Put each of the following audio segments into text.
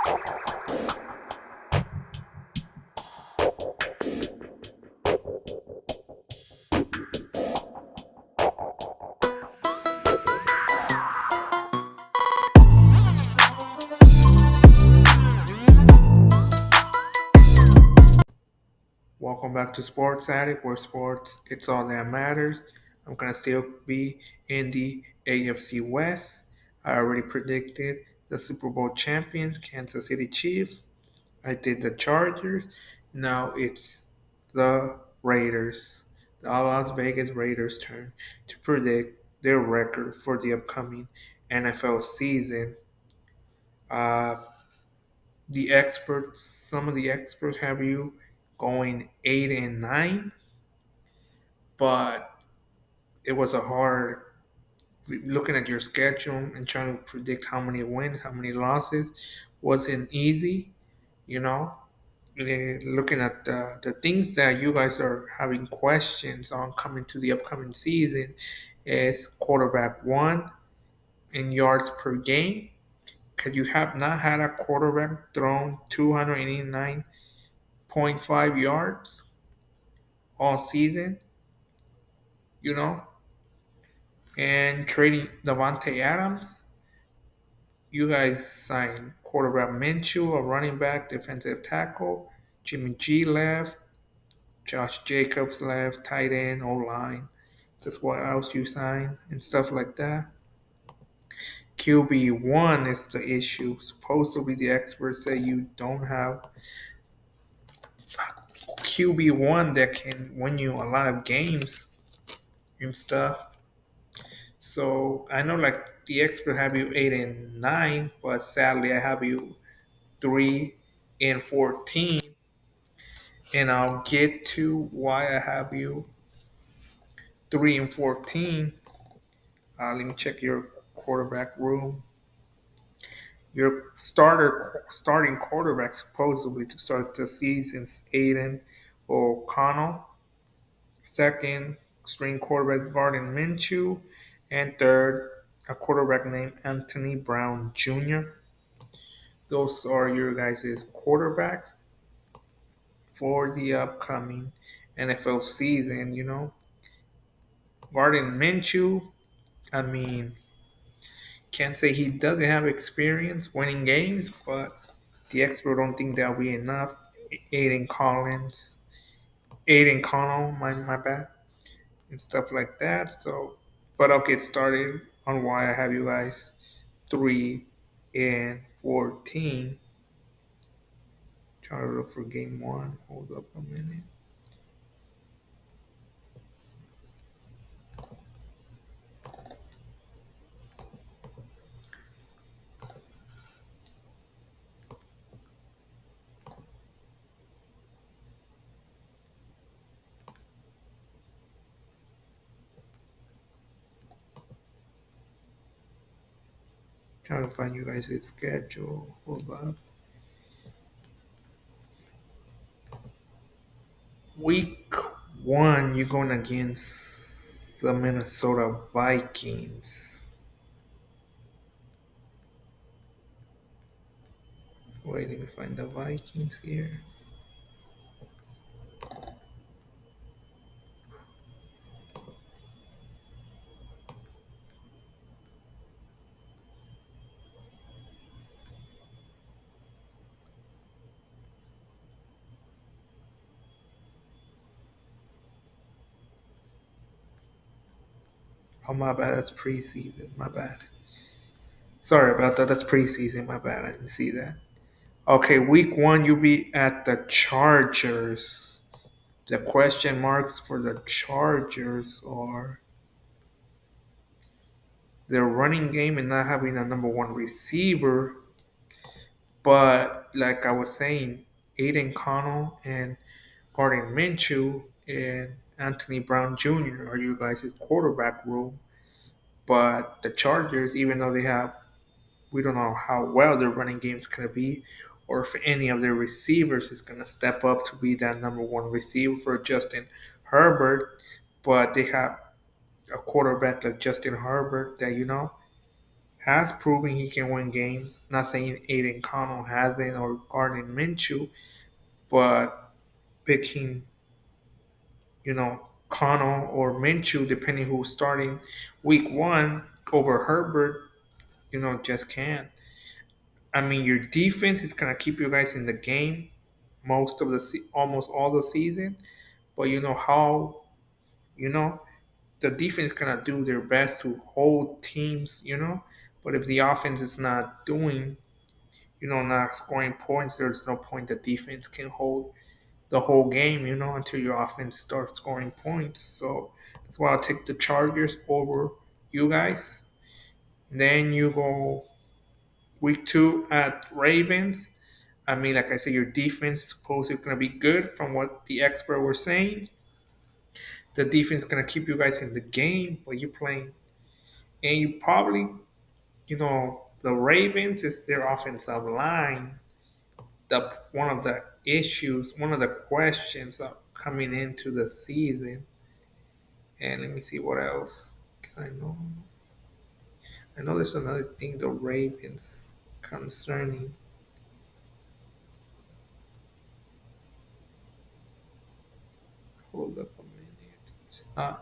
Welcome back to Sports Addict, where sports it's all that matters. I'm gonna still be in the AFC West. I already predicted the Super Bowl champions, Kansas City Chiefs. I did the Chargers. Now it's the Raiders, the Las Vegas Raiders' turn to predict their record for the upcoming NFL season. Uh, some of the experts have you going 8-9, but it was a hard looking at your schedule and trying to predict how many wins, how many losses wasn't easy, you know. Looking at the things that you guys are having questions on coming to the upcoming season is quarterback one in yards per game, because you have not had a quarterback thrown 289.5 yards all season, you know, and trading Davante Adams. You guys signed quarterback Minshew, a running back, defensive tackle. Jimmy G left. Josh Jacobs left, tight end, O line. Just what else you signed and stuff like that. QB1 is the issue. Supposedly, the experts say you don't have QB1 that can win you a lot of games and stuff. So I know, like, the expert have you 8-9, but sadly I have you 3-14, and I'll get to why I have you 3-14. Let me check your quarterback room. Your starting quarterback supposedly to start the season is Aiden O'Connell. Second string quarterback is Gardner Minshew, and third a quarterback named Anthony Brown Jr. Those are your guys' quarterbacks for the upcoming NFL season. You know, Gardner Minshew. I mean, can't say he doesn't have experience winning games, but the expert don't think that'll be enough. Aiden Collins, Aiden Connell, my bad, and stuff like that. So, but I'll get started on why I have you guys 3-14. Trying to look for game one. Hold up a minute. Trying to find you guys' schedule. Hold up. Week one, you're going against the Minnesota Vikings. Wait, let me find the Vikings here. Oh, my bad. That's preseason. My bad. Sorry about that. That's preseason. My bad. I didn't see that. Okay, week one, you'll be at the Chargers. The question marks for the Chargers are their running game and not having a number one receiver. But like I was saying, Aiden Connell and Gardner Minshew and Anthony Brown Jr. are you guys' quarterback room. But the Chargers, even though we don't know how well their running game is going to be, or if any of their receivers is going to step up to be that number one receiver for Justin Herbert. But they have a quarterback like Justin Herbert that, has proven he can win games. Not saying Aiden Connell hasn't or Gardner Minshew, but picking, Connell or Minshew, depending who's starting week one over Herbert, just can't. I mean, your defense is gonna keep you guys in the game most of almost all the season, but you know how, you know, the defense is gonna do their best to hold teams. But if the offense is not doing, not scoring points, there's no point the defense can hold the whole game, until your offense starts scoring points. So that's why I'll take the Chargers over you guys. Then you go week two at Ravens. I mean, like I said, your defense supposedly going to be good from what the expert were saying. The defense going to keep you guys in the game, but you're playing. And you probably, the Ravens is their offensive line. One of the issues, one of the questions coming into the season. And let me see what else. 'Cause I know there's another thing the Ravens concerning. Hold up a minute.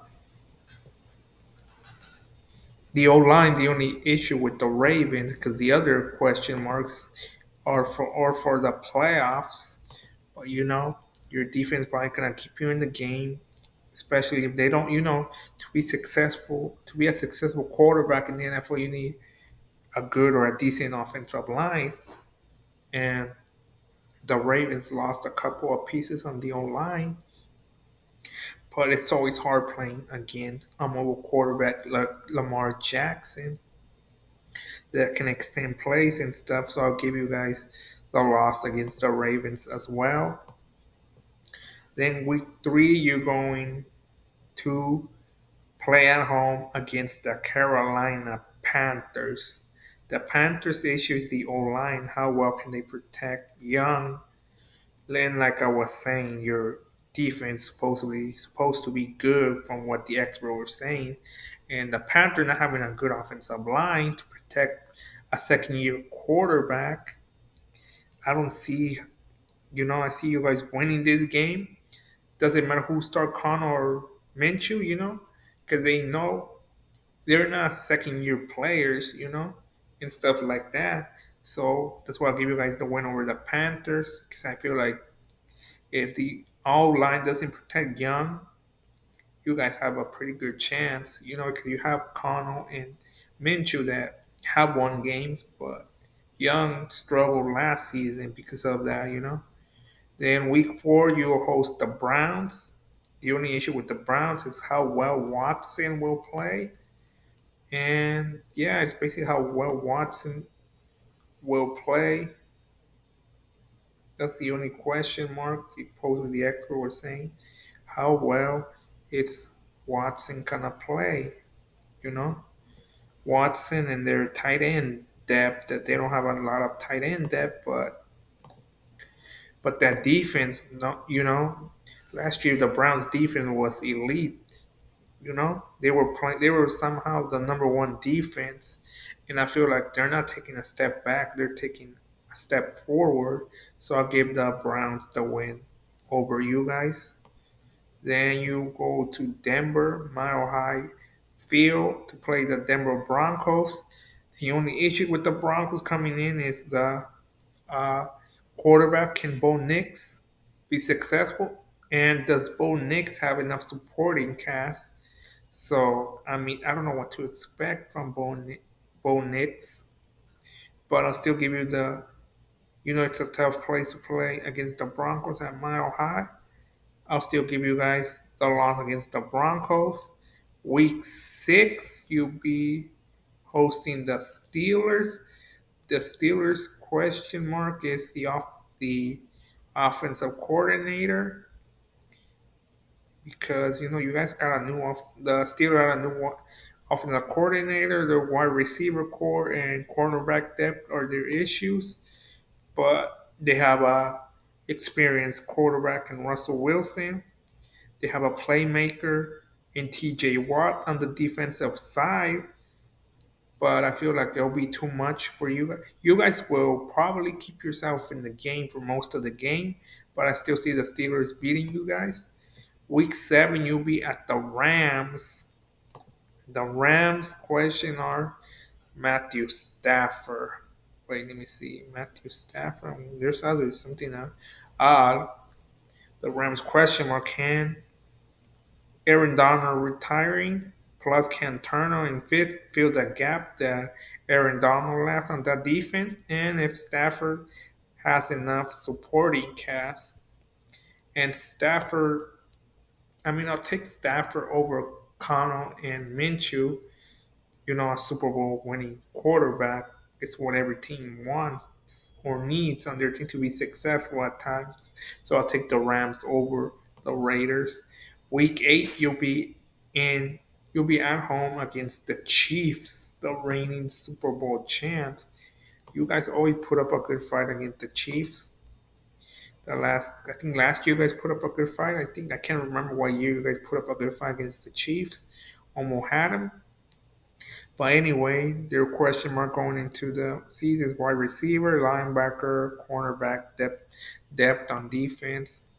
The O line, the only issue with the Ravens, because the other question marks are for the playoffs. But your defense probably gonna keep you in the game, especially if they don't. To be a successful quarterback in the NFL, you need a good or a decent offensive line, and the Ravens lost a couple of pieces on the O line. But it's always hard playing against a mobile quarterback like Lamar Jackson that can extend plays and stuff. So I'll give you guys the loss against the Ravens as well. Then week three, you're going to play at home against the Carolina Panthers. The Panthers' issue is the O line. How well can they protect Young? And like I was saying, your defense supposed to be good from what the expert was saying, and the Panthers not having a good offensive line to protect a second-year quarterback. I don't see, I see you guys winning this game. Doesn't matter who start Connor or Minshew, because they know they're not second-year players, and stuff like that. So that's why I'll give you guys the win over the Panthers, because I feel like if the all line doesn't protect Young, you guys have a pretty good chance, because you have Connell and Minshew that have won games, but Young struggled last season because of that. Then week four, you'll host the Browns. The only issue with the Browns is how well Watson will play. And yeah, it's basically how well Watson will play. That's the only question mark supposedly the expert was saying. How well it's Watson gonna play, you know? Watson and their tight end depth that they don't have a lot of tight end depth, but that defense, no, last year the Browns defense was elite. They were playing. They were somehow the number one defense, and I feel like they're not taking a step back. They're taking a step forward. So I'll give the Browns the win over you guys. Then you go to Denver, Mile High Field to play the Denver Broncos. The only issue with the Broncos coming in is the uh, quarterback. Can Bo Nix be successful? And does Bo Nix have enough supporting cast? So, I mean, I don't know what to expect from Bo Nix, but I'll still give you it's a tough place to play against the Broncos at Mile High. I'll still give you guys the loss against the Broncos. Week six, you'll be hosting the Steelers. The Steelers question mark is the offensive coordinator because you guys got the Steelers got a new offensive coordinator, the wide receiver core and cornerback depth are their issues, but they have a experienced quarterback in Russell Wilson. They have a playmaker in T.J. Watt on the defensive side, but I feel like it'll be too much for you guys. You guys will probably keep yourself in the game for most of the game, but I still see the Steelers beating you guys. Week 7, you'll be at the Rams. The Rams question are Matthew Stafford. Wait, let me see. Matthew Stafford. There's others. Something else. Uh, the Rams question mark can Aaron Donald retiring, plus can Turner and Fisk fill the gap that Aaron Donald left on that defense, and if Stafford has enough supporting cast. And Stafford, I mean, I'll take Stafford over Connell and Minshew. A Super Bowl winning quarterback is what every team wants or needs on their team to be successful at times. So I'll take the Rams over the Raiders. Week 8, in you'll be at home against the Chiefs, the reigning Super Bowl champs. You guys always put up a good fight against the Chiefs. I think last year you guys put up a good fight. I can't remember what year you guys put up a good fight against the Chiefs. Almost had them. But anyway, their question mark going into the season is wide receiver, linebacker, cornerback, depth on defense.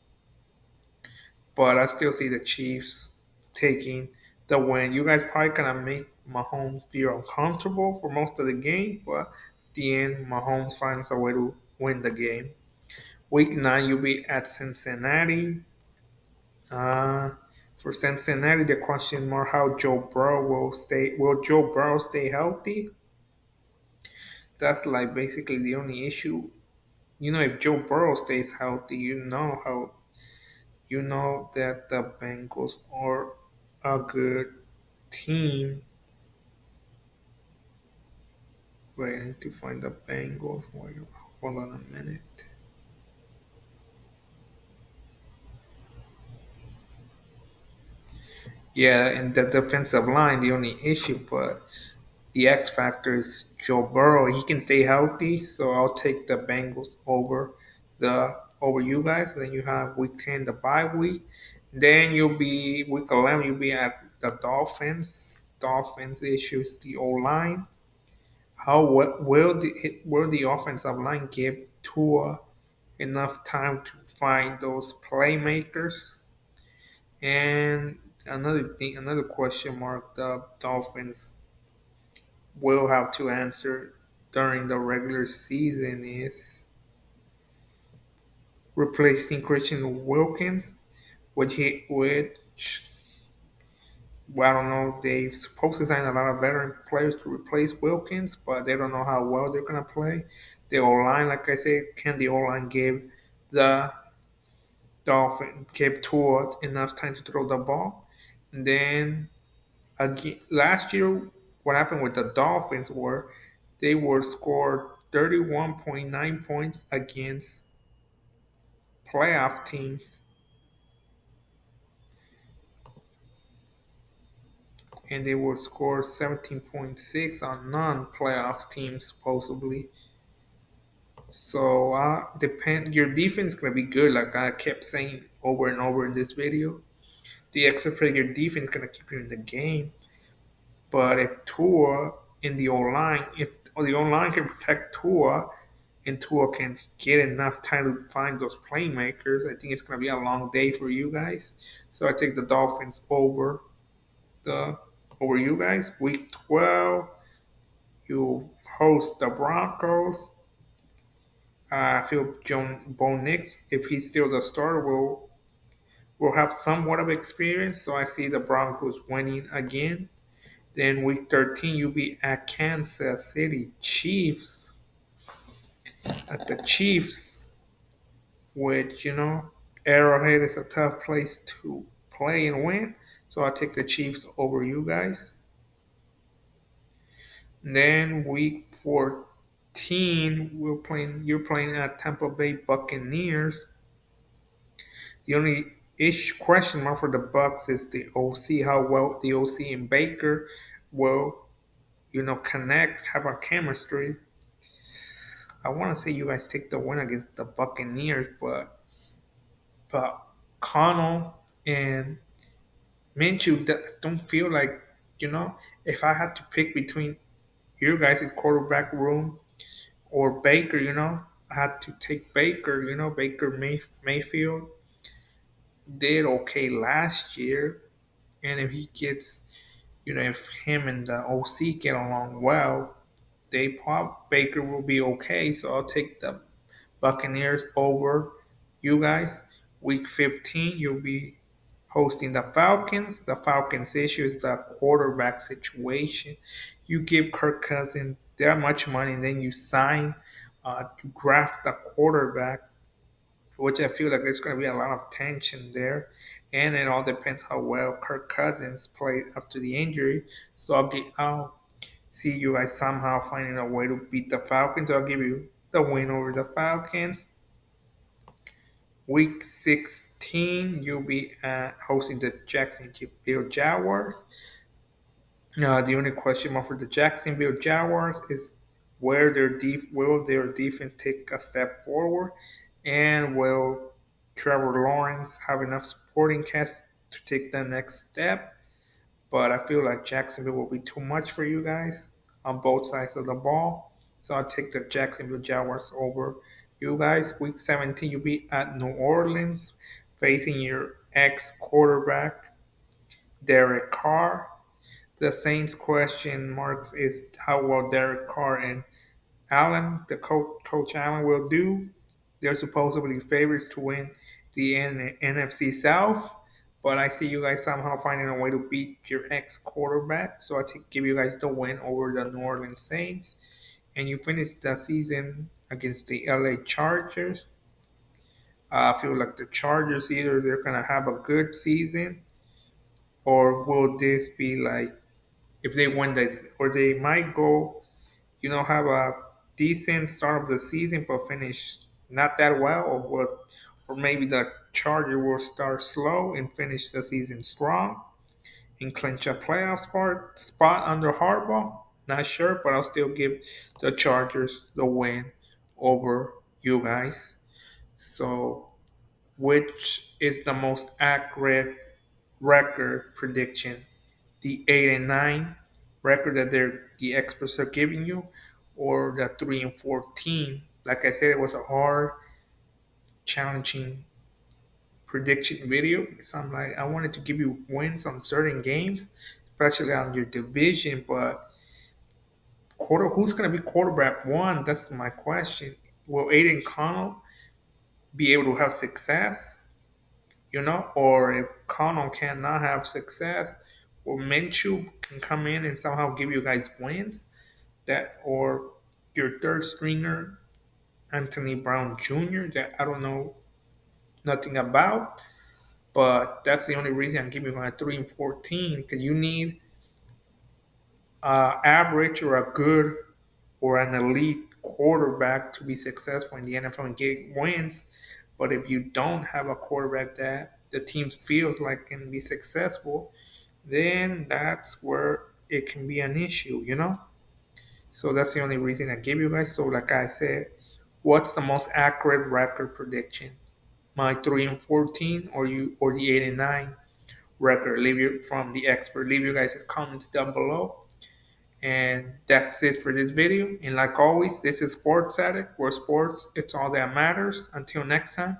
But I still see the Chiefs taking the win. You guys probably gonna make Mahomes feel uncomfortable for most of the game, but at the end, Mahomes finds a way to win the game. Week 9, you'll be at Cincinnati. Uh, for Cincinnati, the question mark how Joe Burrow will stay. Will Joe Burrow stay healthy? That's like basically the only issue. If Joe Burrow stays healthy, you know that the Bengals are a good team. Wait, I need to find the Bengals. Wait, hold on a minute. Yeah, and the defensive line, the only issue, but the X factor is Joe Burrow. He can stay healthy, so I'll take the Bengals over you guys. Then you have week 10, the bye week. Then you'll be week 11. You'll be at the Dolphins. Dolphins issues the O line. Will the offensive line give Tua enough time to find those playmakers? And another question mark. The Dolphins will have to answer during the regular season is replacing Christian Wilkins, which well, I don't know. They supposed to sign a lot of veteran players to replace Wilkins, but they don't know how well they're gonna play. The O line, like I said, can the O line give the Dolphin give Tua enough time to throw the ball? And then again, last year, what happened with the Dolphins were they were scored 31.9 points against playoff teams, and they were scored 17.6 on non-playoff teams, supposedly. So depend. Your defense is gonna be good, like I kept saying over and over in this video. The extra play, your defense is gonna keep you in the game. But if Tua in the O line, if the O line can protect Tua, and Tua can get enough time to find those playmakers, I think it's going to be a long day for you guys. So I take the Dolphins the over you guys. Week 12, you host the Broncos. I feel John Bo Nix, if he's still the starter, will have somewhat of experience. So I see the Broncos winning again. Then week 13, you'll be at Kansas City Chiefs. At the Chiefs, which Arrowhead is a tough place to play and win. So I take the Chiefs over you guys. Then week 14, you're playing at Tampa Bay Buccaneers. The only question mark for the Bucks is the OC, how well the OC and Baker will connect, have a chemistry. I want to say you guys take the win against the Buccaneers, but Connell and Minshew don't feel like if I had to pick between your guys' quarterback room or Baker. I had to take Baker. Mayfield did okay last year, and if he gets, if him and the OC get along well, Baker will be okay. So I'll take the Buccaneers over you guys. Week 15, you'll be hosting the Falcons. The Falcons' issue is the quarterback situation. You give Kirk Cousins that much money, and then you sign to draft the quarterback, which I feel like there's going to be a lot of tension there. And it all depends how well Kirk Cousins played after the injury. So I'll see you guys somehow finding a way to beat the Falcons. I'll give you the win over the Falcons. Week 16, you'll be hosting the Jacksonville Jaguars. The only question mark for the Jacksonville Jaguars is will their defense take a step forward, and will Trevor Lawrence have enough supporting cast to take the next step? But I feel like Jacksonville will be too much for you guys on both sides of the ball. So I'll take the Jacksonville Jaguars over you guys. Week 17, you'll be at New Orleans facing your ex quarterback, Derek Carr. The Saints question marks is how well Derek Carr and Coach Allen will do. They're supposedly favorites to win the NFC South, but I see you guys somehow finding a way to beat your ex quarterback. So give you guys the win over the New Orleans Saints, and you finish the season against the LA Chargers. I feel like the Chargers either they're gonna have a good season, or will this be like if they win this, or they might go have a decent start of the season but finish not that well, or maybe the Charger will start slow and finish the season strong and clinch a playoff spot under Harbaugh. Not sure, but I'll still give the Chargers the win over you guys. So, which is the most accurate record prediction? The 8-9 record that the experts are giving you, or the 3-14. Like I said, it was a hard, challenging prediction video because I wanted to give you wins on certain games, especially on your division. But who's going to be quarterback one? That's my question. Will Aiden Connell be able to have success? Or if Connell cannot have success, or Minshew can come in and somehow give you guys wins, or your third stringer Anthony Brown Jr. that I don't know nothing about, but that's the only reason I'm giving you a 3-14 because you need average or a good or an elite quarterback to be successful in the NFL and get wins. But if you don't have a quarterback that the team feels like can be successful, then that's where it can be an issue. So that's the only reason I give you guys. So like I said, what's the most accurate record prediction? My 3-14 or the 8-9 record? Leave you from the expert. Leave your guys' comments down below. And that's it for this video. And like always, this is Sports Addict, where sports, it's all that matters. Until next time.